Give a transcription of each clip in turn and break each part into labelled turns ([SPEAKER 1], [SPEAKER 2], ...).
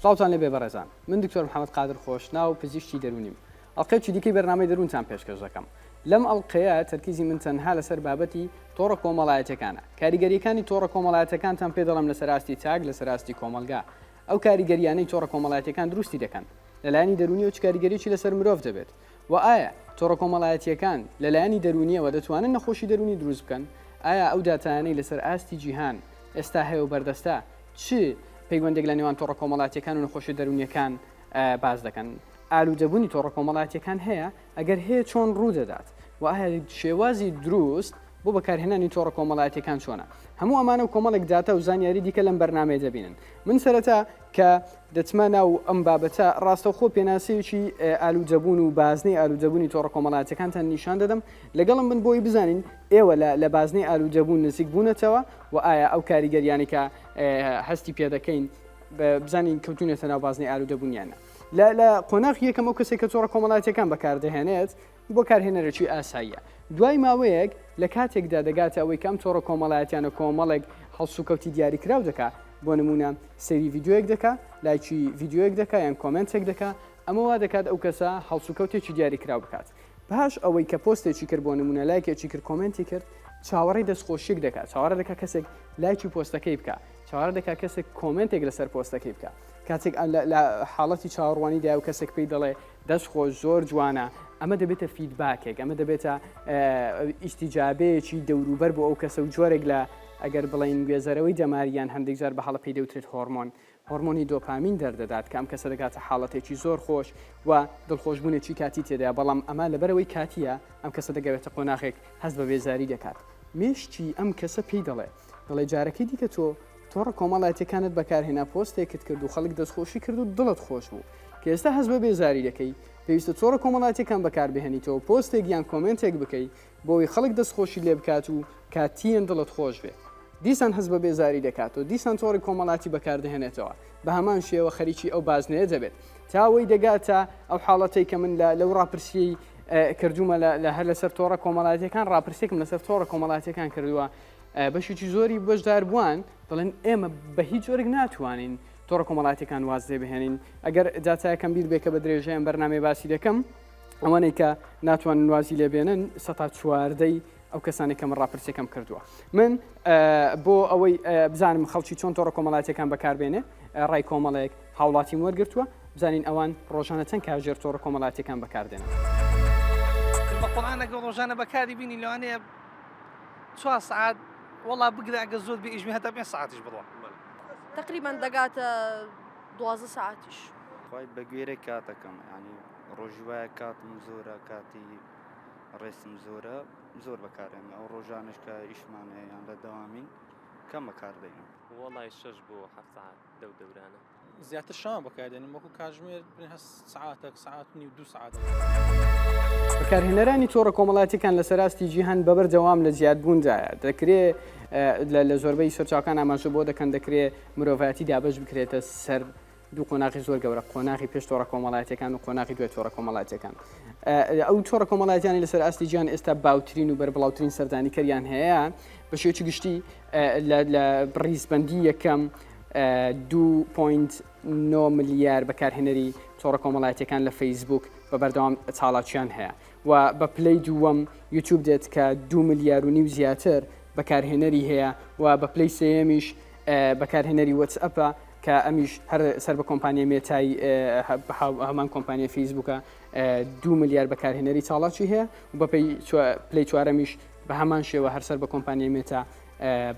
[SPEAKER 1] سڵاوتان لێبێ بەڕێزان من دکتۆر محەممەد قادر خۆشنا و پزیشکی دەرونیم ئەڵلقەیەکی دیکەی بەرنامەی دەروونتان پێشکەش دەکەم لەم ئەڵلقەیە تەرکیزی من تەنها لەسەر بابەتی تۆڕە کۆمەڵایەتەکانە کاریگەریەکانی تۆڕە کۆمەڵایەتەکانتان پێ دەڵم لەسەر ئاستی چاک لەسەر ئاستی کۆمەلگا ئەو کاریگەریانەی تۆڕە کۆمەڵایەتەکان دروستی دەکەن لەلایانی دەرونی و چ کاریگەریەکی لەسەر مرۆڤ دەبێت و ئایا تۆڕە کۆمەڵایەتیەکان لەلایانی دەرونیەوە دەتوانن نەخۆشی دەرونی دروست بکەن ئایا ئەو داتانەی لەسەر ئاستی جیهان ئێستا هەیە و بەردەستا چ پەیوەندێک لە نێوان تۆڕە کۆمەڵایەتیەکان و نەخۆشی دەرونیەکان باز دەکەن ئالوودەبوونی تۆڕە کۆمەڵایەتیەکان هەیە ئەگەر هەیە چۆن ڕوو دەدات و ئایا شێوازی دروست بۆ بەکارهێنانی تۆڕە کۆمەڵایەتیەکان چۆنە هەموو ئەمانە و کۆمەڵێک داتا و زانیاری دیکە لەم بەرنامەیە دەبینن من سەرەتا کە دەچمە ناو ئەم بابەتە ڕاستەوخۆ پێناسەیەکی ئالوودەبوون و بازنەی ئالوودەبوونی تۆڕە کۆمەڵایەتیەکانتان نیشان دەدەم لەگەڵم بن بۆی بزانین ئێوە لە بازنەی ئالوودەبوون نزیک بوونەتەوە و ئایا ئەو کاریگەریانی کە هەستی پێ دەکەین بزانین کەوتونێتە ناو بازنەی ئالوودەبوونیانە لە قۆناغ یەکەم ئەو کەسێک کە تۆڕە کۆمەڵایەتیەکان بەکاردەهێنێت بۆ کارهێنەرێکی ئاساییە دوای ماوەیەک لە کاتێکدا دەگاتە ئەوەی کەم تۆڕە کۆمەڵایەتیانە کۆمەڵێک هەڵسوکەوتی دیاریکراو دەکا بۆ نمونە سەیری ڤیددیۆیەک دەکا لایکی ڤیددیۆیەک دەکا یان کۆمنتێک دەکا ئەمە وا دەکات ئەو کەسە هەڵسوکەوتێکی دیاریکراو بکات پاش ئەوەی کە پۆستێکی کرد بۆ نمونە لایکێکی کرد کۆمنتی کرد چاوەڕێی دەستخۆشیێک دەکات چاوەڕە دەکات کەسێک لایکی پۆستەکەی بکە چاوەڕە دەکات کەسێک کۆمنتێک لەسەر پۆستەکەی بکە کاتێک لە حاڵەتی چاوەڕوانیدا و کەسێک پێی دەڵێ دەستخۆش زۆر جوانە ئەمە دەبێتە فیدباکێک ئەمە دەبێتە ئیشتیجابەیەکی دەوروبەر بۆ ئەو کەسە و جۆرێک لە ئەگەر بڵین گوێزەرەوەی دەماریان هەندێک جار بە هەڵە پێی دەوترێت هۆرمۆنی دۆپامین دەردەدات کە ئەم کەسە دەگاتە حاڵەتێکی زۆر خۆش و دڵخۆشبوونێکی کاتی تێدا بەڵام ئەمە لەبەرەوەی کاتیە ئەم کەسە دەگەوێتە قۆناغێک هەست بە بێزاری دەکات مێشتی ئەم کەسە پێی دەڵێ جارەکەی دیکە تۆ تۆڕە کۆمەڵایەتیەکانت بەکارهێنا پۆستێکت کرد و خەڵک دەستخۆشی کرد و دڵت خۆش بوو کە ئێستا هەست بە بێزاری دەکەی پێویستە تۆڕە کۆمەڵایەتیەکان بەکاربهێنیتەوە پۆستێک یان کۆمنتێک بکەیت بۆی خەڵک دەستخۆشی لێ بکات و کاتیان دڵت خۆش بێ دیسان هەست بە بێزاری دەکاتەوە دیسان تۆڕی کۆمەڵاتی بەکاردەهێنێتەوە بە هەمان شێوە خەریکی ئەو بازنەیە دەبێت تاوەی دەگاتە ئەو حاڵەتەی کە من لەو ڕاپرسی کردومە لە هەر لەسەر تۆڕە کۆمەڵایەتیەکان ڕاپرسێکم لەسەر تۆڕە کۆمەڵایەتیەکان کردووە بەشێکی زۆری بەشدار بووان دەڵێن ئێمە بە هیچ جۆرێک ناتوانین تۆڕە کۆمەڵایەتیەکان واز لێ بهێنین ئەگەر داتایەکەم بیر بێکە بە درێژەیان بەرنامەی باسی دەکەم ئەوانەی کە ناتوانن وازی لێبێنن ١٤ ئەو کەسانی کە من ڕاپرسیەکەم کردووە من بۆ ئەوەی بزانم خەڵکی چۆن تۆڕە کۆمەڵایەتیەکان بەکاربێنێ ڕای کۆمەڵەیەک هاوڵاتی وەرگرتووە بزانین ئەوان ڕۆژانە چەند کاژێر تۆڕە کۆمەڵایەتیەکان بەکاردێنن
[SPEAKER 2] بە قوڵانەکە ڕۆژانە بەکاری بینی لەوانەیە 4 ساعات وەڵا بگرە ئەگە زۆر بێ ئیژمی هەتا 5 ساعتیش بڕۆ
[SPEAKER 3] تقریبا دەگاتە 12 ساعتیش
[SPEAKER 4] خی بەگوێرە کاتەکەم ینی ڕۆژی وایە کاتم زۆرە کاتی ڕێسم زۆرە زۆر بەکارێنە ئەو ڕۆژانش کە ئیشمانەیە یان لە دەوامین کەم بەکاردەین
[SPEAKER 5] وەڵای 6 بۆ 7 ساعت دەورانە
[SPEAKER 6] زیاتر شەوان بەکاردێنم وەکو کاتژمێر ساعتێک ساعتنی و 2 ساعت
[SPEAKER 1] بەکارهێنەرانی تۆڕە کۆمەڵایەتیەکان لە سەراستی جیهان بەبەردەوام لە زیادبووندایە دەکرێت لە زۆربەی سەرچاوەکان ئاماژە بۆ دەکەن دەکرێت مرۆڤایەتی دابش بکرێتە سەر دوو قۆناغی زۆر گەورە قۆناغی پێش تۆڕە کۆمەڵایەتیەکان و قۆناغی دوای تۆڕە کۆمەڵایەتیەکان ئەو تۆڕە کۆمەڵایەتیانی لەسەر ئاستی جیهان ئێستا باوترین و بەربڵاوترین سەردانیکەریان هەیە بەشێکی گشتی لە ڕیزبەندی یەکەم 2.9 ملیار بەکارهێنەری تۆڕە کۆمەڵایەتیەکان لە فەیسبوک بە بەردەوام چاڵاکیان هەیە و بە پلەی دووەم یوتیوب دێت کە 2 ملیار و نیو زیاتر بەکارهێنەری هەیە و بە پلەی سێیەمیش بەکارهێنەری وەتسئەپە کە ئەمیش هەر سەر بە کۆمپانیای مێتای هەمان کۆمپانیای فەیسبوکە 2 ملیار بەکارهێنەری چاڵاکی هەیە و بە پلەی چوارەمیش بە هەمان شێوە هەر سەر بە کۆمپانیای مێتا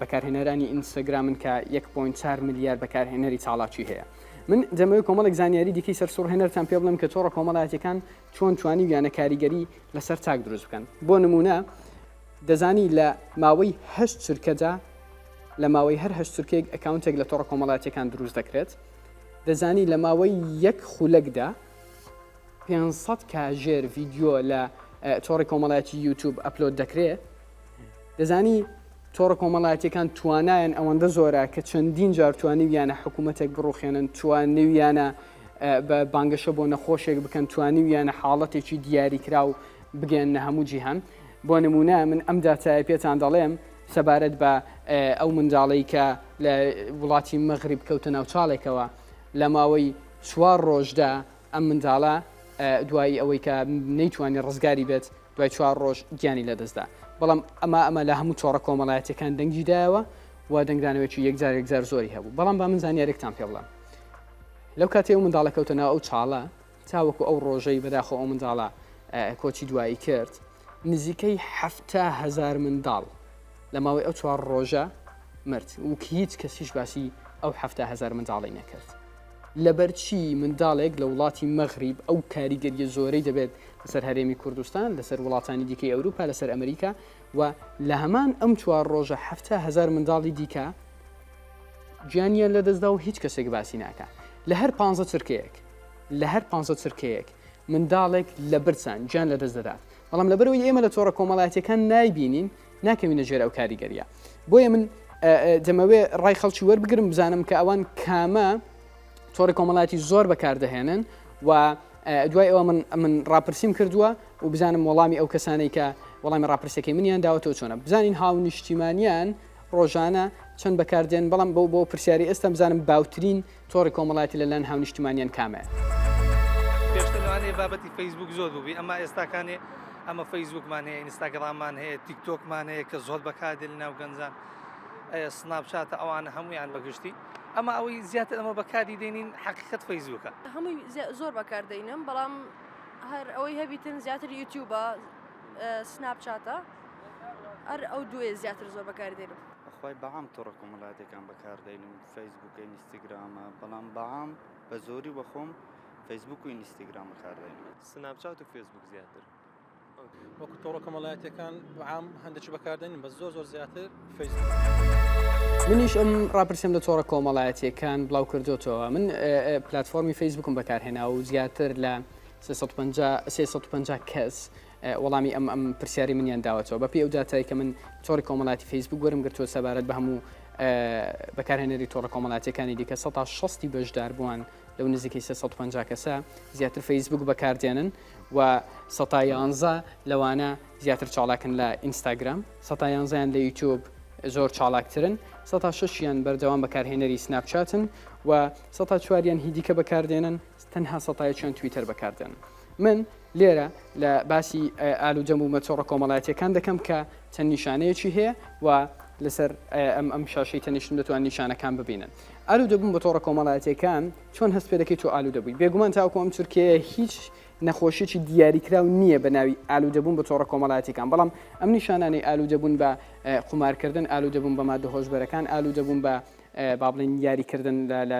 [SPEAKER 1] بەکارهێنەرانی ئینستاگرامن کە 1.4 ملیار بەکارهێنەری چاڵاکی هەیە من دەمەوێت کۆمەڵێک زانیاری دیکەی سەرسوڕهێنەرتان پێ بڵم کە تۆڕە کۆمەڵایەتیەکان چۆن توانی یانە کاریگەری لەسەر چاک دروست بکەن بۆ نمونە دەزانی لە ماوەی 8 چرکەدا لە ماوەی هەر 8 چرکێک ئەکاونتێک لە تۆڕە کۆمەڵایەتیەکان دروست دەکرێت دەزانی لە ماوەی 1 خولەکدا 500 کاژێر ڤیددیۆ لە تۆڕی کۆمەڵایەتی یوتیوب ئەپلۆد دەکرێت دەزانی تۆڕە کۆمەڵایەتیەکان توانایان ئەوەندە زۆرە کە چەندین جار توانیویانە حکوومەتێک بڕوخێنن توانیویانە بە بانگەشە بۆ نەخۆشێک بکەن توانیویانە حاڵەتێکی دیاریکرا و بگەێنە هەموو جیهان بۆ نمونە من ئەم داتایە پێتان دەڵێم سەبارەت بە ئەو منداڵەی کە لە وڵاتی مەغریب کەوتە ناوچاڵێکەوە لە ماوەی 4 ڕۆژدا ئەم منداڵە دوای ئەوەی کە نەیتوانێت ڕزگاری بێت دوای 4 ڕۆژ گیانی لەدەستدا بەڵام ئەمە لە هەموو چۆڕە کۆمەڵایەتەکان دەنگی دایەوە و دەنگدانەوەی یەکجار زۆری هەبوو بەڵام با من زانیارێکتان پێ بڵام لەو کاتێ و منداڵە کەوتنەوە ئەو چاڵە تاوەکو ئەو ڕۆژەی بەداخۆ ئەو منداڵە کۆچی دوایی کرد نزیکەی 7,000 منداڵ لە ماوەی ئەو 4 ڕۆژە مرد و هیچ کەسیش باسی ئەو 7,000 منداڵی نەکرد لەبەرچی منداڵێک لە وڵاتی مەغریب ئەو کاریگەریە زۆرەی دەبێت لەسەر هەرێمی کوردستان لەسەر وڵاتانی دیکەی ئەوروپا لەسەر ئەمریکا و لە هەمان ئەم 4 ڕۆژە 7,000 منداڵی دیکە گیانیان لەدەستدا و هیچ کەسێک باسی ناکە لە هەر 15 چرکەیەک لە هەر 15 چرکەیەک منداڵێک لە برسان گیان لەدەست دەدات بەڵام لەبەرەوەی ئێمە لە تۆڕە کۆمەڵایەتەکان نایبینین ناکەوینە ژێر ئەو کاریگەریە بۆیە من دەمەوێ ڕای خەڵکی وەربگرم بزانم کە ئەوان کامە تۆڕی کۆمەڵایەتی زۆر بەکاردەهێنن و دوای ئەوە من ڕاپرسیم کردووە و بزانم وەڵامی ئەو کەسانەی کە وەڵامی ڕاپرسەکەی منیان داوەتەوە چۆنە بزانین هاو نیشتیمانیان ڕۆژانە چەند بەکاردێن بەڵام بۆ پرسیاری ئێستا بزانم باوترین تۆڕی کۆمەڵایەتی لەلایەن هاو نیشتیمانیان کامەیە
[SPEAKER 2] پێشتر لەوانەیە بابەتی فەیسبوک زۆر بووبی ئەمە ئێستاکانێ ئەمە فەیسبوکمان هەیە ئینستاگرامان هەیە تیکتۆکمان هەیە کە زۆر بەکاردێن لە ناو گەنجان سناپچاتە ئەوانە هەمویان بەگشتی ئەمە ئەوەی زیاتر ئەمە بەکاری دێنین حقیقەت فەیسبوکە
[SPEAKER 3] هەمووی زۆر بەکاردەینم بەڵام هەر ئەوەی هەبیتن زیاتر یوتیوبە سناپچاتە هەر ئەو دوێ زیاتر زۆر بەکاردێنم
[SPEAKER 4] خۆی بەعام تۆڕە کۆمەڵایەتەکان بەکاردێنم فەیسبووکە ئینستاگرامە بەڵام بەعام بە زۆری بەخۆم فەیسبوک و ئینستاگرام بەکاردێنم
[SPEAKER 5] سناپچات و فێسبوک زیاتر
[SPEAKER 6] وەکو تۆڕە کۆمەڵایەتەکان بەعام هەندێکی بەکاردێنین بە زۆر زیاتر فەیسبوک
[SPEAKER 1] منیش ئەم ڕاپرسیم لە تۆڕە کۆمەڵایەتیەکان بڵاو کردوتەوە من پلتفۆرمی فەیسبوکم بەکارهێنا و زیاتر لە 350 کەس وەڵامی ئەم پرسیاری منیان داوەتەوە بەپی ئەو داتایی کە من تۆڕی کۆمەڵایەتی فەیسبوک وەرم گرتووە سەبارەت بە هەموو بەکارهێنەری تۆڕە کۆمەڵایەتەکانی دیکە 160 بەشدار بووان لەو نزیکەی 350 کەسە زیاتر فەیسبوک بەکاردێنن و 111 لەوانە زیاتر چاڵاکن لە ئینستاگرام 111یان لە یوتیوب زۆر چاڵاکترن 106یان بەردەوام بەکارهێنەری سناپچاتن و 104یان هیدیکە بەکاردێنن تەنها 100یان تویتەر بەکاردێنن من لێرە لە باسی ئالوودەبوون بە تۆڕە کۆمەڵایەتیەکان دەکەم کە چەند نیشانەیەکی هەیە و لەسەر ئەم شاشەی تەنیشتن دەتوان نیشانەکان ببینن ئالوودەبوون بە تۆڕە کۆمەڵایەتیەکان چۆن هەست پێ دەکەیت تۆ ئالوودەبووی بێگومان تاوەکو ئەم تورکیە هیچ نەخۆشیی دیاریکراو نییە بە ناوی ئالوودەبوون بە تۆڕە کۆمەڵایەتیەکان بەڵام ئەم نیشانانەی ئالوودەبوون بە قومارکردن ئالوودەبوون بە مادە هۆشبەرەکان ئالوودەبوون بە بابڵین یاریکردن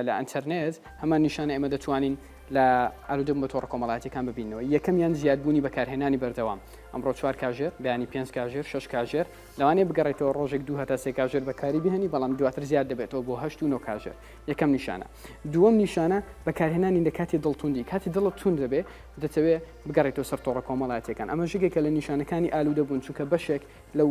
[SPEAKER 1] لە ئەنتەرنێت هەمان نیشانە ئێمە دەتوانین لە ئالوودەبوون بە تۆڕە کۆمەڵایەتیەکان ببینەوە یەکەمیان زیادبوونی بەکارهێنانی بەردەوام ئەمڕۆ 4 کاژێر بەیانی 5 کاژێر 6 کاژێر لەوانەیە بگەڕێتەوە ڕۆژێک 2 هەتا 3 کاژێر بەکاری بهێنی بەڵام دواتر زیاد دەبێتەوە بۆ 8 و 9 کاژێر یەکەم نیشانە دووەم نیشانە بەکارهێنانی لە کاتی دڵتوندی کاتی دڵت تون دەبێت دەتەوێت بگەڕێتەوە سەر تۆڕە کۆمەڵایەتیەکان ئەمە ژێکێکە لە نیشانەکانی ئالوودەبوون چونکە بەشێک لەو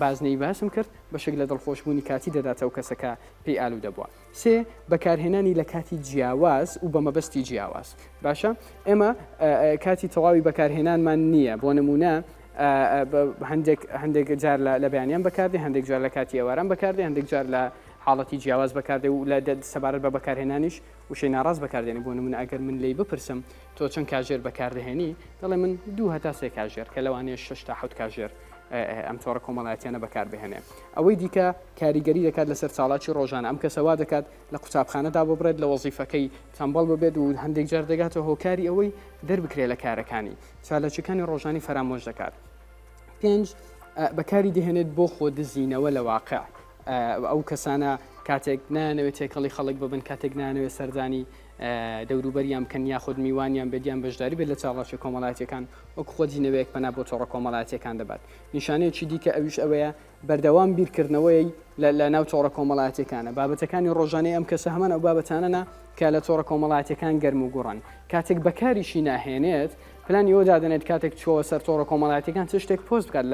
[SPEAKER 1] بازنەی باسم کرد بەشێک لە دڵخۆشبوونی کاتی دەداتەوە کەسەکە پێی ئالوودەبووە سێ بەکارهێنانی لە کاتی جیاواز و بە مەبەستی جیاواز باشە ئێمە کاتی تەواوی بەکارهێنانمان نییە بۆ نمونە هەندێک جار لە بەیانیان بەکاردێ هەندێک جار لە کاتی ئێواران بەکاردێ هەندێک جار لە حاڵەتی جیاواز بەکاردێ و لە سەبارەت بە بەکارهێنانیش وشەی ناڕاز بەکاردێنی بۆ نمونە ئەگەر من لی بپرسم تۆ چەند کاژێر بەکاردەهێنی دەڵێ من 2 هەتا 3 کاژێر کە لەوانەیە 6 تا 7 کاژێر ئەم تۆڕە کۆمەڵایەتیانە بەکاربهێنێ ئەوەی دیکە کاریگەری دەکات لەسەر چاڵاکی ڕۆژانە ئەم کەسەوا دەکات لە قوتابخانەدا ببرێت لە وەزیفەکەی تەمبەڵ ببێت و هەندێک جار دەگاتەوە هۆکاری ئەوەی دەربکرێت لە کارەکانی چالەکیەکانی ڕۆژانی فەرامۆش دەکات 5 بەکاری دەهێنێت بۆ خۆ دزینەوە لە واقع ئەو کەسانە کاتێک نانەوێت تێکەڵی خەڵک ببن کاتێک نانەوێت سەردانی دەوروبەریان بکەن یاخود میوانیان بێدیان بەشداری بێت لە چاڵاشی کۆمەڵایەتیەکان وەکو خۆ جینەوەیەک پەنا بۆ تۆڕە کۆمەڵایەتیەکان دەبات نیشانەیەکی دیکە ئەویش ئەوەیە بەردەوام بیرکردنەوەی لە ناو تۆڕە کۆمەڵایەتیەکانە بابەتەکانی ڕۆژانەی ئەم کەسە هەمان ئەو بابەتانەنا کە لە تۆڕە کۆمەڵایەتیەکان گەرم و گوڕن کاتێک بەکاریشی ناهێنێت پلانی ئەوە دادنێت کاتێک چۆوە سەر تۆڕە کۆمەڵایەتیەکان چ شتێک پۆست بکات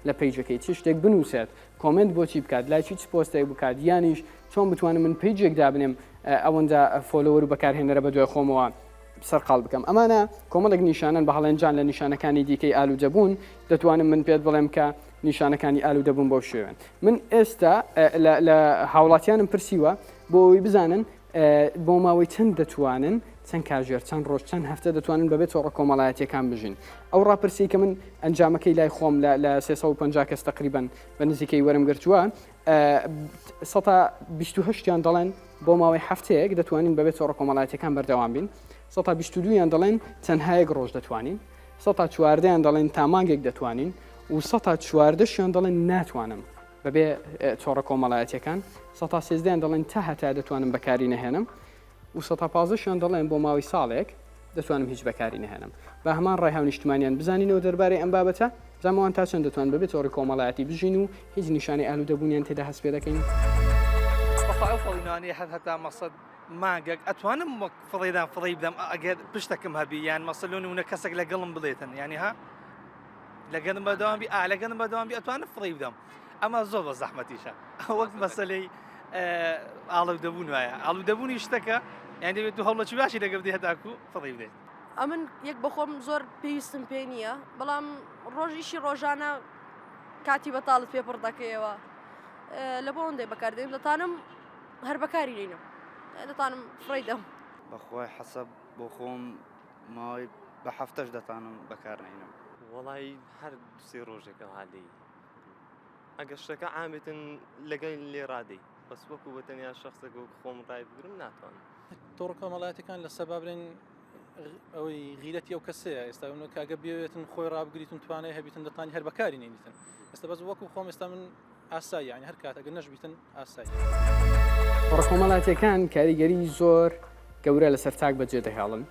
[SPEAKER 1] لە پیجەکەی چ شتێک بنووسێت کۆمنت بۆچی بکات لایکی چ پۆستێک بکات یانیش چۆن بتوانم من پیجێک دابنێم ئەوەندا فۆلۆوەر و بەکارهێنەرە بە دوای خۆمەوە سەرقاڵ بکەم ئەمانە کۆمەڵێک نیشانن بە هەڵێنجان لە نیشانەکانی دیکەی ئالوودەبوون دەتوانم من پێت بڵێم کە نیشانەکانی ئالوودەبوون بۆ شوێن من ئێستا لە هاوڵاتیانم پرسیوە بۆ ئەوەی بزانن بۆ ماوەی چەند دەتوانن چەند کاژێر چەند ڕۆژ چەند هەفتە دەتوانن بەبێت تۆڕە کۆمەڵایەتیەکان بژین ئەو ڕاپرسی کە من ئەنجامەکەی لای خۆم لە 350 کەس تقریبان بە نزیکەی وەرم گرتووە 128یان دەڵێن بۆ ماوەی هەفتەیەک دەتوانین بەبێت تۆڕە کۆمەڵایەتیەکان بەردەوام بین 122یان دەڵێن تەنها یەک ڕۆژ دەتوانین 114یان دەڵێن تا مانگێک دەتوانین و 114یان دەڵێن ناتوانم بەبێ تۆڕە کۆمەڵایەتیەکان 113یان دەڵێن تا هەتا دەتوانم بەکاری نەهێنم و 115یان دەڵێن بۆ ماوەی ساڵێک دەتوانم هیچ بەکاری نەهێنم بە هەمان ڕای هاونیشتمانیان بزانینەوە دەربارەی ئەم بابەتە زانەوەن تا چەند دەتوان بەبێت تۆڕی کۆمەڵایەتی بژین و هیچ نیشانی ئالوودەبوونیان تێدا هەست پێ دەکەین
[SPEAKER 2] بەخوا فڵینانی هەتا مەسەد مانگەک ئەتوانم فڵێدان فڵی بدەم ئەگەر پشتەکەم هەبی یان مەسەلۆنە کەسێک لەگەڵم بڵێتن ینی ها لەگەڵم بەدەوامبی لەگەڵم بەدەوامبی ئەتوانم فڵی بدەم ئەمە زۆر بە زەحمەتیشە وەک مەسەلەی ئاڵودەبوون وایە ئاڵودەبوونی شتەکە یان دەبێت تو هەوڵەکی باشی لەگە بدەی هەتاکو فڵی بدەیت
[SPEAKER 3] ئەمن یەک بەخۆم زۆر پێویستم پێ نییە بەڵام ڕۆژیشی ڕۆژانە کاتی بەتاڵت پێپڕ دەکەیەوە لە بۆ ئەوەندەی بەکاردێن دەتانم هەر بەکاری لێنم دەتانم فڕیدەم
[SPEAKER 4] بەخۆی حەسەب بۆ خۆم ماوەی بە هەفتەش دەتانم بەکارنێنم
[SPEAKER 5] وڵی هەر سێ ڕۆژێکە هادەی ئەگەر شتەکە ئامێتن لەگەڵ لێ ڕادەی بەس وەکو بە تەنیا شخصێک و خۆم ڕای بگرم ناتوانم
[SPEAKER 6] تۆڕە کۆمەڵایەتیەکان لە سەبابرێن ئەوەی غیرەتی ئەو کەسەیە ئێستا کاگە بێتن خۆی ڕابگریتن توانای هەبیتن دەتانی هەر بەکاری نێنیتن ئێستا بەس وەکو خۆم ئێستا من ئاسایی یعنی هەر کاتەگە نەشبیتن ئاسایی
[SPEAKER 1] تۆڕە کۆمەڵایەتیەکان کاریگەری زۆر گەورە لەسەر تاک بەجێ دەهێڵن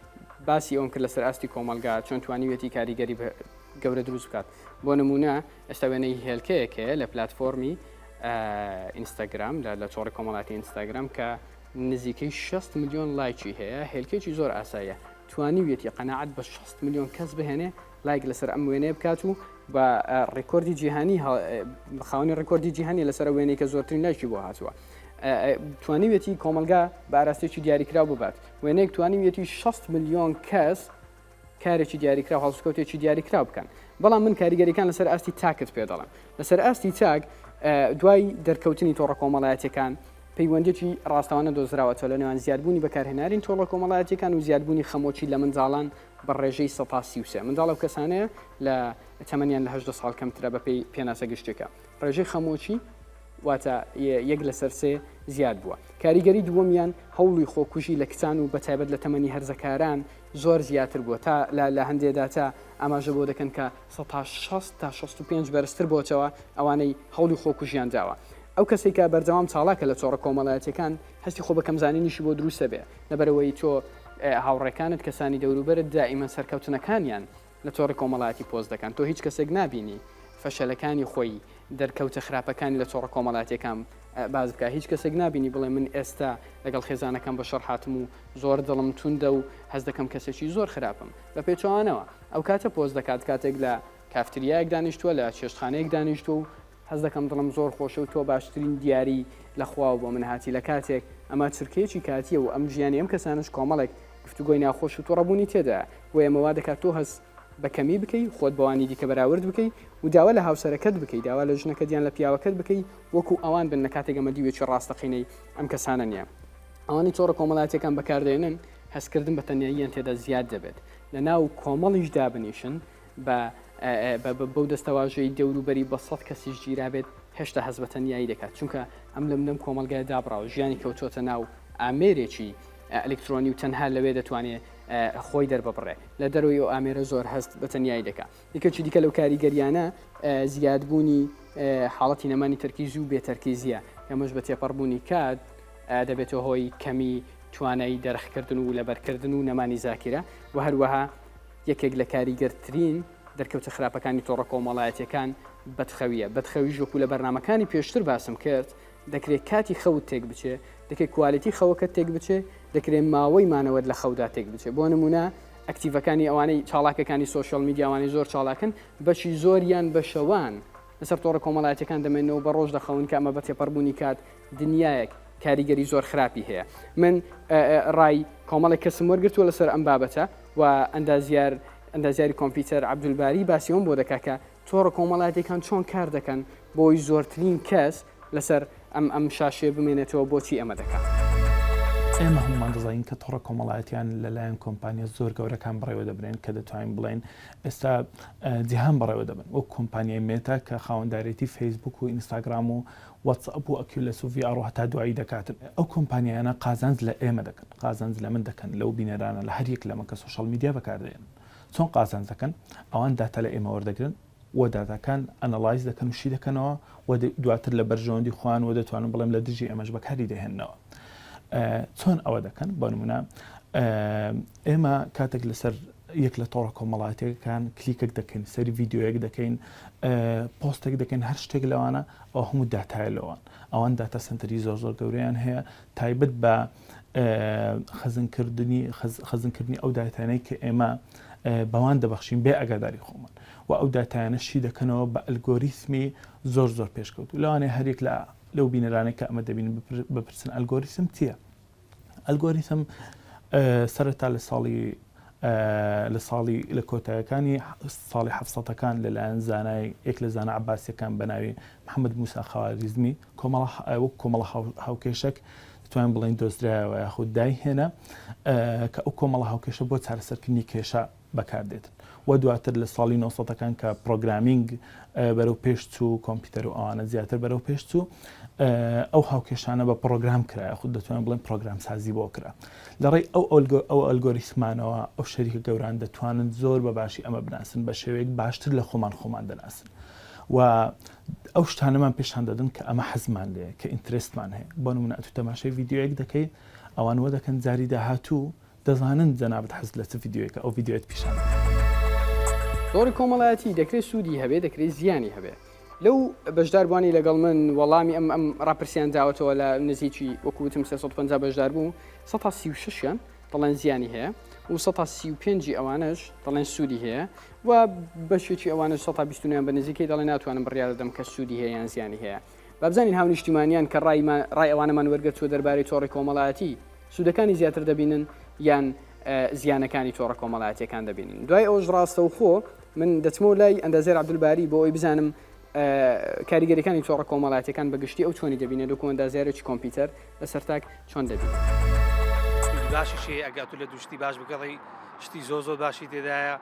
[SPEAKER 1] باسی ئەوم کرد لەسەر ئاستی کۆمەلگا چۆن توانیوێتی کاریگەری گەورە دروست بکات بۆ نمونە ئێستا وێنەی هێلکەیەکێ لە پلتفۆرمی ئینستاگرام لە تۆڕی کۆمەڵاتی ئینستاگرام کە نزیکەی 6 میلیۆن لایکی هەیە هێلکێکی زۆر ئاساییە توانیوێتی قەناعەت بە 6 میلیۆن کەس بهێنێ لایک لەسەر ئەم وێنەیە بکات و بە ڕێکۆردی جیهانی خاوەنی ڕێکۆردی جیهانی لەسەر وێنەی کە زۆرترین لایکی بۆ هاتووە توانیوێتی کۆمەلگا بە ئاراستێکی دیاریکراو ببات وێنەیەک توانیوێتی 6 میلیۆن کەس کارێکی دیاریکرا هەڵسکەوتێکی دیاریکرا بکەن بەڵام من کاریگەریەکان لەسەر ئاستی تاکت پێ دەڵێم لەسەر ئاستی تاک دوای دەرکەوتنی تۆڕە کۆمەڵایەتیەکان پەیوەندێکی ڕاستەوانە دۆزراوەتە لە نێوان زیادبوونی بەکارهێنارین تۆڕە کۆمەڵایەتیەکان و زیادبوونی خەمۆکی لە منداڵان بە ڕێژەی 133 منداڵ ئەو کەسانەیە لە تەمەنیان لە 18 ساڵ کەمترە بە پێی پێناسە گشتێکە ڕێژەی خەمۆکی واتە یەک لەسەر سێ زیاد بووە کاریگەری دووەمیان هەوڵی خۆکوژی لە کچان و بەتایبەت لە تەمەنی هەرزەکاران زۆر زیاتر بووە تا لە هەندێکدا تا ئاماژە بۆ دەکەن کە 160 تا 65 بەرزتر بۆچەوە ئەوانەی هەوڵی خۆکوژیان داوە ئەو کەسێک کە بەردەوام چاڵاکە لە تۆڕە کۆمەڵایەتیەکان هەستی خۆ بە کەمزانینیشی بۆ دروستە بێ لەبەرەوەی تۆ هاوڕێکانت کەسانی دەوروبەرت دائیمەن سەرکەوتنەکانیان لە تۆڕی کۆمەڵایەتی پۆست دەکەن تۆ هیچ کەسێک نابینی فەشەلەکانی خۆی دەرکەوتە خراپەکانی لە تۆڕە کۆمەڵایەتیەکان باز بکە هیچ کەسێک نابینی بڵێ من ئێستا لەگەڵ خێزانەکەم بە شەڕ هاتم و زۆر دڵم توندە و هەز دەکەم کەسێکی زۆر خراپم بە پێچوانەوە ئەو کاتە پۆست دەکات کاتێک لە کافتریایەک دانیشتووە لە چێشتخانەیەک دانیشتو و هەز دەکەم دڵم زۆر خۆشە و تۆ باشترین دیاری لەخواوە بۆ من هاتی لە کاتێک ئەمە چرکەیەکی کاتیە و ئەم ژیانی ئەم کەسانش کۆمەڵێک گفتوگۆی ناخۆش و تۆڕەبوونی تێدا بۆ ئێمەوا دەکات تۆ هەست بەکەمی بکەی خۆت بەوانی دیکە بەراورد بکەی و داوا لە هاوسەرەکەت بکەی داوا لە ژنەکە دیان لە پیاوەکەت بکەی وەکو ئەوان بن نەکاتێک ئەمە دیوێکی ڕاستەقینەی ئەم کەسانە نییە ئەوانی تۆڕە کۆمەڵایەتیەکان بەکاردێنن هەستکردن بە تەنیاییان تێدا زیاد دەبێت لە ناو کۆمەڵیش دابنیشن بەو دەستەواژەی دەوروبەری بە 100 کەسیش گیرابێت هێشتا هەست بە تەنیایی دەکات چونکە ئەم لەم کۆمەلگای دابراوە ژیانی کەوتۆتە ناو ئامێرێکی ئەلکترۆنی و تەنها لەوێ دەتوانێت خۆی دەرببڕێ لە دەروی ئەو ئامێرە زۆر هەست بە تەنیایی دەکات یەکەکی دیکە لەو کاریگەریانە زیادبوونی حاڵەتی نەمانی تەرکیزی و بێتەرکیزیە ئەمەش بە تێپەڕبوونی کات دەبێتەوە هۆی کەمی توانایی دەرەخکردن و لەبەرکردن و نەمانی زاکرە و هەروەها یەکێک لە کاریگەرترین دەرکەوتە خراپەکانی تۆڕە کۆمەڵایەتیەکان بەدخەویە بەدخەوی ژۆکو لە بەرنامەکانی پێشتر باسم کرد دەکرێت کاتی خەوت تێک بچێ دەکرێت کوالیتی خەوەکە تێک بچێ دەکرێت ماوەی مانەوەت لە خەودا تێک بچێ بۆ نمونە ئەکتیڤەکانی ئەوانەی چاڵاکەکانی سوۆشیال میدیاوانی زۆر چاڵاکن بەشی زۆریان بە شەوان لەسەر تۆڕە کۆمەڵایەتیەکان دەمێنەوە بە ڕۆژ دەخەون کە ئەمە بە تێپەڕبوونی کات دنیایەک کاریگەری زۆر خراپی هەیە من ڕای کۆمەڵێک کەسم وەرگرتووە لەسەر ئەم بابەتە و ئەندازیاری کۆمپیوتەر عەبدولباری باسیەوەم بۆ دەکات کە تۆڕە کۆمەڵایەتیەکان چۆن کار دەکەن بۆی زۆرترین کەس لەسەر ئەم شاشێ بمێنێتەوە بۆچی ئەمە دەکات
[SPEAKER 7] ئێمە هەمومان دەزانین کە تۆڕە کۆمەڵایەتیان لەلایەن کۆمپانیا زۆر گەورەکان بڕێوە دەبرێن کە دەتوانین بڵێن ئێستا جیهان بڕێوە دەبن وەک کۆمپانیای مێتا کە خاوەندارێتی فەیسبوک و ئینستاگرام و واتسئەپ و ئەکیولەس و VR هەتا دوایی دەکاتن ئەو کۆمپانیایانە قازانج لە ئێمە دەکەن قازانج لە من دەکەن لەو بینەرانە لە هەر یەک لەمە کە سوشەڵ میدیا بەکاردێنن چۆن قازانج دەکەن ئەوان داتا لە ئێمە وەردەگرن و داتاکان ئەنەلایز دەکەن و شی دەکەنەوە و دواتر لە بەرژەوەندی خوان و دەتوانن بڵێم لە دژی ئێمەش بەکاری دەهێننەوە چۆن ئەوە دەکەن بۆ نمونە ئێمە کاتێک لەسەر یەک لە تۆڕە کۆمەڵایەتەکان کلیکێک دەکەین سەری ڤیددیۆیەک دەکەین پۆستێک دەکەین هەر شتێک لەوانە ئەو هەموو داتایە لەوان ئەوان داتا سنتەری زۆر زۆر گەورەیان هەیە تایبەت بە خەزنکردنی ئەو داتانەی کە ئێمە بەوان دەبەخشین بێ ئەگاداری خۆمان و ئەو داتایانە شی دەکەنەوە بە ئەلگۆریسمی زۆر زۆر پێشکەوت و لەوانەیە هەرێک لەو بینەرانەی کە ئەمە دەبین بپرسن ئەلگۆریسم چییە؟ ئەلگۆریسم سەرەتا لە ساڵی لە کۆتایەکانی ساڵی حەفسەتەکان لەلایەن زانای یەک لە زانە عەباسیەکان بە ناوی محەممەد موسا خەواریزمی کۆمەڵە هاوکێشەک دەتوانین بڵێن دۆزرایەوە یاخود دایهێنا کە ئەو کۆمەڵە هاوکێشە بۆ چارەسەرکردنی کێشە بەکاردێتن و دواتر لە ساڵی 90ەکان کە پرۆگرامینگ بەرەو پێشچوو کۆمپیوتەر و ئەوانە زیاتر بەرەو پێشچوو ئەو هاوکێشانە بە پرۆگرام کرایە خود دەتوانین بڵێن پرۆگرام سازی بۆ کرا لەڕێی ئەو ئەلگۆریسمانەوە ئەو شەریکە گەوران دەتوانن زۆر بە باشی ئەمە بناسن بە شێوەیەک باشتر لە خۆمان دەناسن و ئەو شتانەمان پێشان دەدەن کە ئەمە حەزمان لێ کە ئینترستمان هەیە بۆ نمونە ئەتو تەماشای ڤیددیۆیەک دەکەیت ئەوان وە دەکەن جاری داهاتوو دەزانن جەنابەت حەز لە چ ڤیددیۆیەکە ئەو ڤیددیۆیت پیشان
[SPEAKER 1] تۆڕی کۆمەڵایەتی دەکرێت سوودی هەبێ دەکرێت زیانی هەبێ لەو بەشداربوانی لەگەڵ من وەڵامی ئەم ڕاپرسیان داوەتەوە لە نزیکی وەکوتم 350 بەشدار بوو 136یان دەڵێن زیانی هەیە و 135 ئەوانش دەڵێن سوودی هەیە و بەشێکی ئەوانش 129 بە نزیکەی دەڵێن ناتوانم بڕیار دەدەم کە سوودی هەیە یان زیانی هەیە بابزانین هاونیشتیمانیان کە ڕای ئەوانەمان وەرگرتووە دەربارەی تۆڕی کۆمەڵایەتی سوودەکانی زیاتر دەبینن یان زیانەکانی تۆڕە کۆمەڵایەتیەکان دەبینین دوای ئەوش ڕاستە و خۆ من دەچمەوە لای ئەندازێر عەبدولباری بۆ ئەوی بزانم کاریگەریەکانی تۆڕە کۆمەڵایەتیەکان بەگشتی ئەو چۆنی دەبینێت وەکو ئەندازیارێکی کۆمپیوتەر لەسەر تاک چۆن دەبینێت
[SPEAKER 2] باشیشی ئەگاتو لە دوشتی باش بگەڕی شتی زۆر باشی تێدایە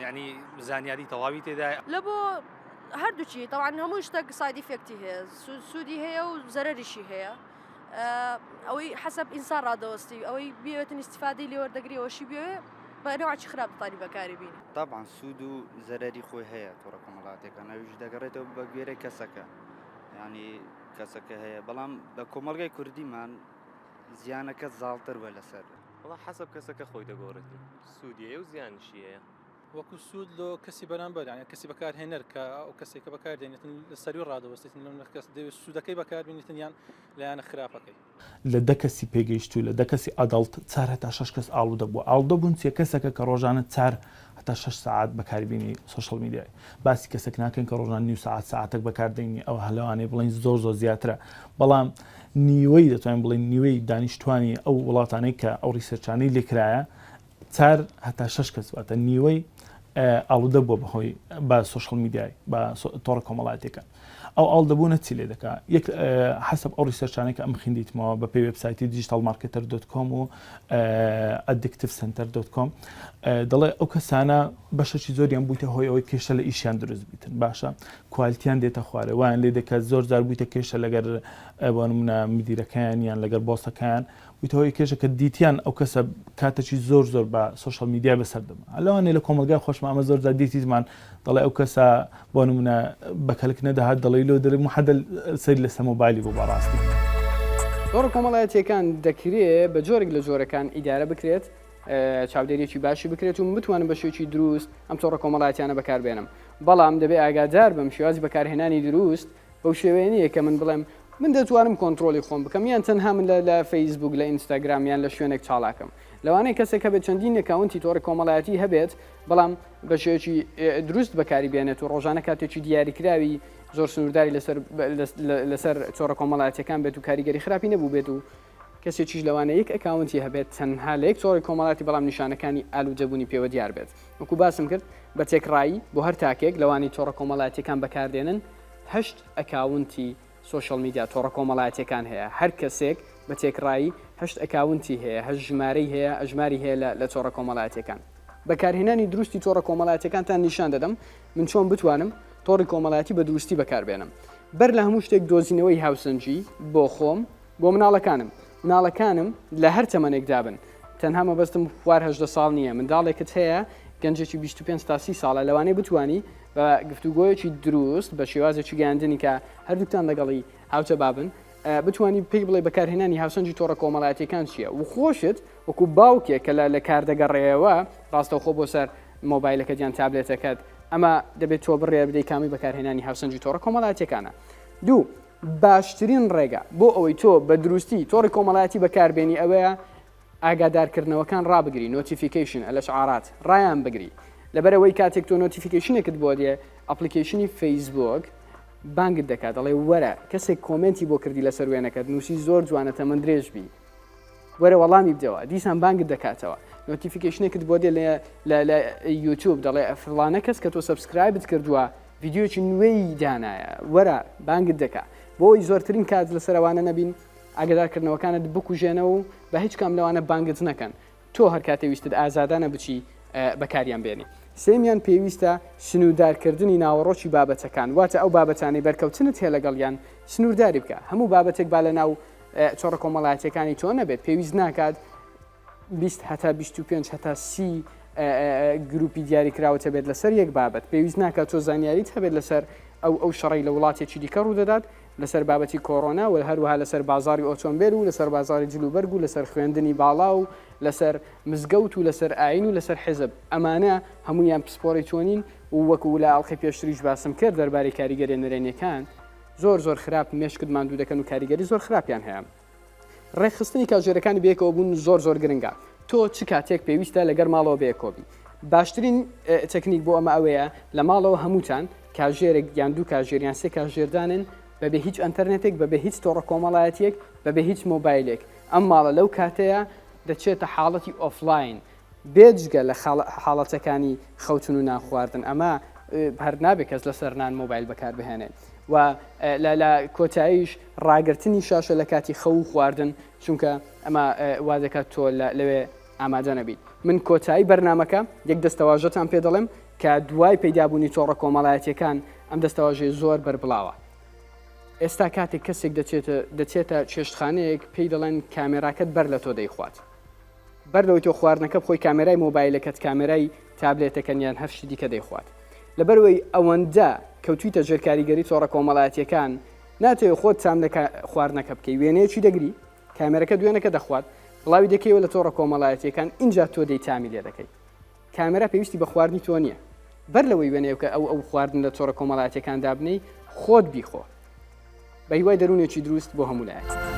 [SPEAKER 2] ینی زانیاری تەواوی تێدایە
[SPEAKER 3] لە بۆ هەردووچی تەوان هەموو شتێک سایدی فێکتی هەیە سوودی هەیە و زەرەریشی هەیە ئەوەی حەسەب ئینسان ڕادەوەستی ئەوەی بێتن ئیستیفادەی لێوەردەگریەوەشی بێ بەنەوەی خراپ تانی بەکاری بین
[SPEAKER 4] طبعا سوود و زەرەری خۆی هەیە تۆڕە کۆمەڵایەتیەکان ئەویش دەگەڕێتەوە بە گوێرەی کەسەکە ینی کەسەکە هەیە بەڵام لە کۆمەڵگەی کوردیمان زیانەکە زاڵتر بە لەسەر
[SPEAKER 5] وڵا حەسەب کەسەکە خۆی دەگۆڕێت سوودیە و زیانشی هەیە
[SPEAKER 6] وەکو سوود لۆ کەسی بەرامبەر یعنی کەسی بەکارهێنەر کە ئەو کەسێکە بەکاردێنێتن لە سەری ڕادەوەستێتن لەم کەس دەوێت سوودەکەی بەکاربێنێتن یان لایەنە خراپەکەی
[SPEAKER 7] لە دە کەسی پێگەیشتوو لە دە کەسی ئەدەڵت 4 هەتا 6 کەس ئاڵوودە بووە ئاڵدەبوون چیە کەسەکە کە ڕۆژانە 4 هەتا 6 ساعت بەکاربیێنی سوشەڵ میدیای باسی کەسێک ناکەین کە ڕۆژان نیو ساعتێک بەکاردێنی ئەو هەلوانەی بڵین زۆر زیاترە بەڵام نیوەی دەتوانین بڵین نیوەی دانیشتوانی ئەو وڵاتانەی کە ئەو ریسەرچانەی لێکرایە 4 هەتا 6 کەس واتە نیوەی ئاڵوودە بووە بەهۆی بە سوشەڵ میدیای بە تۆڕە کۆمەڵایەتیەکان ئەو ئاڵدەبوونە چی لێ دەکات یەک حەسەب ئەو ریسەرچانەی کە ئەم خوێندیتمەوە بە پێی وێبسایتی digitalmarketer.com و addictivecenter.com دەڵێ ئەو کەسانە بەشەکی زۆریان بوویتە هۆی ئەوەی کێشە لە ئیشیان دروست بیتن باشە کوالیتیان دێتە خوارێ وایان لێ دەکات زۆر جار بوویتە کێشە لەگەر بۆ نمونە میدیرەکەیان یان لەگەر بۆسەکەیان بوویتەوەی کێشە کە دیتیان ئەو کەسە کاتێکی زۆر بە سوشەڵ میدیا بەسەردەما ئەلەوانێ لە کۆمەلگای خۆشمە ئەمە زۆر جار دیتیمان دەڵێ ئەو کەسە بۆ نمونە بەکەلک نەدەهات دەڵێ لۆ دەرێ محەدەل سەیر لەسەر مۆبایلی بوو بەڕاستی
[SPEAKER 1] تۆڕە کۆمەڵایەتیەکان دەکرێت بە جۆرێک لە جۆرەکان ئیدارە بکرێت چاودێریێکی باشی بکرێت و بتوانم بە شێوکی دروست ئەم تۆڕە کۆمەڵایەتیانە بەکاربێنم بەڵام دەبێت ئاگادار بم شێوازی بەکارهێنانی دروست بەو شێوەیە نیە کە من بڵێم من دەتوانم کۆنتترۆلی خۆم بکەم یان تەنها من لە فەیسبوک لە ئینستاگرام یان لە شوێنێک چاڵاکەم لەوانەیە کەسێک هەبێت چەندین ئەکاونتی تۆڕی کۆمەڵایەتی هەبێت بەڵام بە شێوکی دروست بەکاری بێنێت و ڕۆژانە کاتێکی دیاریکراوی زۆر سنوورداری لەسەر تۆڕە کۆمەڵایەتیەکان بێت و کاریگەری خراپی نەبوو بێت و کەسێکیش لەوانە یەک ئەکاونتی هەبێت تەنها لە یەک تۆڕی کۆمەڵایەتی بەڵام نیشانەکانی ئالوودەبوونی پێوە دیار بێت وەکو باسم کرد بە تێکڕایی بۆ هەر تاکێک لەوانی تۆڕە کۆمەڵایەتیەکان بەکاردێنن 8 ئەکاونتی سوشەڵ میدیا تۆڕە کۆمەڵایەتیەکان هەیە هەر کەسێک بە تێکڕایی هەشت ئەکاونتی هەیە هەش ژمارەی هەیە ئەژماری هەیە لە تۆڕە کۆمەڵایەتەکان بەکارهێنانی دروستی تۆڕە کۆمەڵایەتەکانتان نیشان دەدەم من چۆن بتوانم تۆڕی کۆمەڵایەتی بە دروستی بەکاربێنم بەر لە هەموو شتێک دۆزینەوەی هاوسەنجی بۆ خۆم بۆ مناڵەکانم لە هەر تەمەنێکدا بن تەنها مەبەستم خوار 18 ساڵ نییە منداڵێکت هەیە گەنجێکی 25 تا 30 ساڵە لەوانەیە بتوانی بە گفتوگۆیەکی دروست بە شێوازێکی گەیاندنی کە هەردووکتان لەگەڵی هاوتە بابن بتوانی پێی بڵێ بەکارهێنانی هاوسەنجی تۆڕە کۆمەڵایەتیەکان چییە و خۆشت وەکو باوکێک کە لە کاردەگەڕێەوە ڕاستەوخۆ بۆ سەر مۆبایلەکەت یان تابلێتەکەت ئەمە دەبێت تۆ بڕێ بدەی کامی بەکارهێنانی هاوسەنجی تۆڕە کۆمەڵایەتیەکانە دوو باشترین ڕێگە بۆ ئەوەی تۆ بە دروستی تۆڕی کۆمەڵایەتی بەکاربێنی ئەوەیە ئاگادارکردنەوەکان ڕابگری نۆتیفیکیشن لە شعارات ڕایان بگری لەبەرەوەی کاتێک تۆ نۆتیفیکیشنێکت بۆ دێ ئەپلیکیشنی فەیسبوک بانگت دەکات دەڵێ وەرە کەسێک کۆمنتی بۆ کردی لەسەر وێنەکەت نووسی زۆر جوانەتە من درێژ بی وەرە وەڵامی بدەوە دیسان بانگت دەکاتەوە نۆتیفیکیشنێکت بۆ دێ لە یوتیوب دەڵێ فڵانە کەس کە تۆ سەبسکرایبت کردووە ڤیددیۆکی نوێی دانایە وەرە بانگت دەکا بۆی زۆرترین کات لەسەروانە نەبین ئاگدارکردنەوەکانت بکوژێنەوە و بە هیچ کام لەوانە بانگت نەکەن تۆ هەر کاتێویستت ئازادانە بچی بەکاریان بێنی سێمیان پێویستە سنووردارکردنی ناوەڕۆکی بابەتەکان واتە ئەو بابەتانی بەرکەوتنت هەیە لەگەڵیان سنوورداری بکە هەموو بابەتێک با لە ناو تۆڕە کۆمەڵایەتیەکانی تۆ نەبێت پێویست ناکات 20 هەتا 25 هەتا 30 گروپی دیاریکراوەتە بێت لەسەر یەک بابەت پێویست ناکات تۆ زانیاریت هەبێت لەسەر ئەو شەڕی لە وڵاتێکی دیکە ڕوودەدات لەسەر بابەتی کۆڕۆنا و هەروەها لەسەر بازاری ئۆتۆمبیل و لەسەر بازاری جلوبەرگ و لەسەر خوێندنی باڵا و لەسەر مزگەوت و لەسەر ئاین و لەسەر حزب ئەمانە هەمویان پسپۆری چۆنین و وەکو لە ئەڵلقی پێشتریش باسم کرد دەربارەی کاریگەری نەرێنیەکان زۆر خراپ مێشکت ماندوو دەکەن و کاریگەری زۆر خراپیان هەیە ڕێکخستنی کاژێرەکانی بێکەوە بوون زۆر گرنگە تۆ چ کاتێک پێویستە لەگەر ماڵەوە بێکۆبی باشترین تەکنیک بۆ ئەمە ئەوەیە لە ماڵەوە هەمووتان کاژێرێک یان دوو کاژێریان سێ کاژێردانن بەبێ هیچ ئەتەرنێتێک بەبێ هیچ تۆڕە کۆمەڵایەتێک بەبێ هیچ مۆبایلێک ئەم ماڵە لەو کاتەیە دەچێتە حاڵەتی ئۆفلاین بێجگە لە حاڵەتەکانی خەوتن و ناخواردن ئەمە هەر نابێت کەس لەسەر نان مۆبایل بەکاربهێنێت و لە کۆتاییش ڕاگررتنی شاشە لە کاتی خەو و خواردن چونکە ئەمە وا دەکات تۆ لەوێ ئامادە نەبیت من کۆتایی بەرنمەکە یەک دەستەواژەتان پێ دەڵێم کە دوای پەیدابوونی تۆڕە کۆمەڵایەتیەکان ئەم دەستەواژەیە زۆر بربڵاوە ئێستا کاتێک کەسێک دەچێتە چێشتخانەیەک پێی دەڵێن کامێراکەت بەر لە تۆ دەیخوات بەردەوەی تۆ خواردنەکە بخۆی کامێرای مۆبایلەکەت کامێرای تابلێتەکەن یان هەر شتی دیکە دەیخوات لەبەرەوەی ئەوەندە کەوتویتە ژێر کاریگەری تۆڕە کۆمەڵایەتیەکان ناتوێت خۆت چام لە خواردنەکە بکەی وێنەیەکی دەگری کامێرەکە دوێنەکە دەخوات بڵاوی دەکەیەوە لە تۆڕە کۆمەڵایەتیەکان اینجا تۆ دەی تامی لێ دەکەی کامێرا پێویستی بە خواردنی تۆ نییە بەر لەوەی وێنەیەکە ئەو خواردن لە تۆڕە کۆمەڵایەتیەکان دابنەی خۆت بیخۆ بە هیوای دەروونێکی دروست بۆ هەموو لایەت